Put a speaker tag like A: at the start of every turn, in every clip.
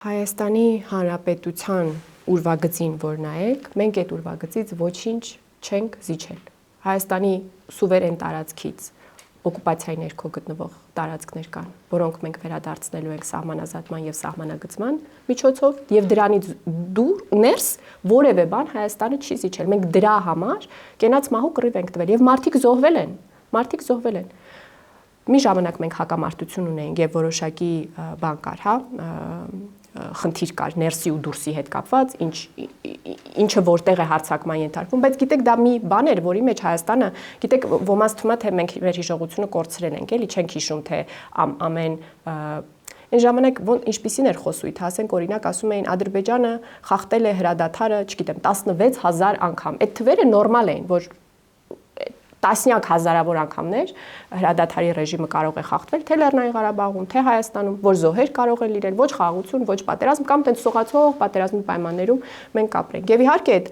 A: Հայաստանի Հանրապետության ուրվագծին, որ նայեք, մենք այդ ուրվագծից ոչինչ չենք զիջել։ Հայաստանի սուվերեն տարածքից օկուպացիայի ներքո գտնվող տարածքներ կան, որոնք մենք վերադարձնելու ենք սահմանազատման եւ սահմանագծման միջոցով, եւ դրանից դուր ներս որևէ բան Հայաստանը չի զիջել։ Մենք դրա համար կենաց մահու կռիվ ենք տվել եւ մարդիկ զոհվել են։ Մի ժամանակ մենք հակամարտություն ունեինք եւ որոշակի բան կար, խնդիր կար ներսի ու դուրսի հետ կապված, ինչը որտեղ է հարձակման ենթարկվում, բայց գիտեք դա մի բան էր, որի մեջ Հայաստանը, գիտեք, ոմանց թվում է թե մենք մեր հիշողությունը կորցրել ենք, էլի չենք հիշում թե ամեն այն ժամանակ ինչպիսին էր խոսույթ, ասենք օրինակ ասում էին Ադրբեջանը խախտել է հրադադարը, չգիտեմ, 16000 անգամ։ Այդ թվերը նորմալ էին, որ տասնյակ հազարավոր անգամներ հրադադարի ռեժիմը կարող է խախտվել թե Լեռնային Ղարաբաղում, թե Հայաստանում, որ զոհեր կարող են լինել, ոչ խաղաղություն, ոչ պատերազմ կամ տենց սողացող պատերազմի պայմաններում մենք ապրենք։ Եվ իհարկե այդ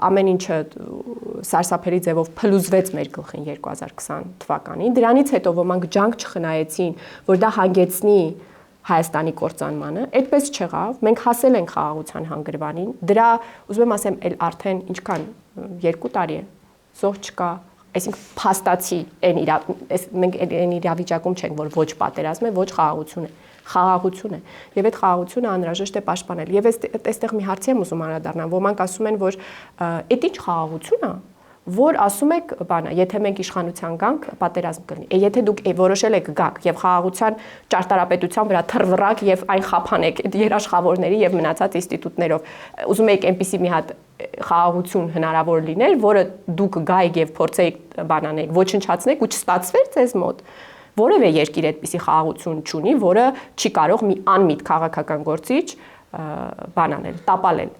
A: ամեն ինչը սարսափելի ձևով փլուզվեց մեր գլխին 2020 թվականին։ Դրանից հետո ոմանք ջանք չխնայեցին, որ դա հանգեցնի Հայաստանի կործանմանը, այդպես չեղավ, մենք հասել ենք խաղաղության հանգրվանին, դրա, ուզում եմ ասեմ, արդեն ինչքան 2 տարի է, զոհ չկա, այսինքն փաստացի մենք այն իրավիճակում չենք, որ ոչ պատերազմ է, ոչ խաղաղություն է, եւ այդ խաղաղությունը անհրաժեշտ է պաշտպանել։ Եվ այստեղ մի հարցի եմ ուզում անդրադառնալ, ոմանք ասում են, որ այդ ինչ խաղաղություն է, որ ասում եք, բանը, եթե մենք իշխանության գանք, պատերազմ կլինի։ Եթե դուք որոշել եք գաք եւ խաղաղության ճարտարապետության վրա թռվռակ եւ այն խափանեք այդ երաշխավորների եւ մնացած ինստիտուտներով, ուզում եք այնպիսի մի հատ խաղաղություն հնարավոր լիներ, որը դուք գայիք եւ փորձեիք բանանեք, ոչնչացնեք ու չստացվեր ձեզ մոտ։ Որևէ երկիր այդպիսի խաղաղություն չունի, որը չի կարող մի անմիտ քաղաքական գործիչ բանանել, տապալել։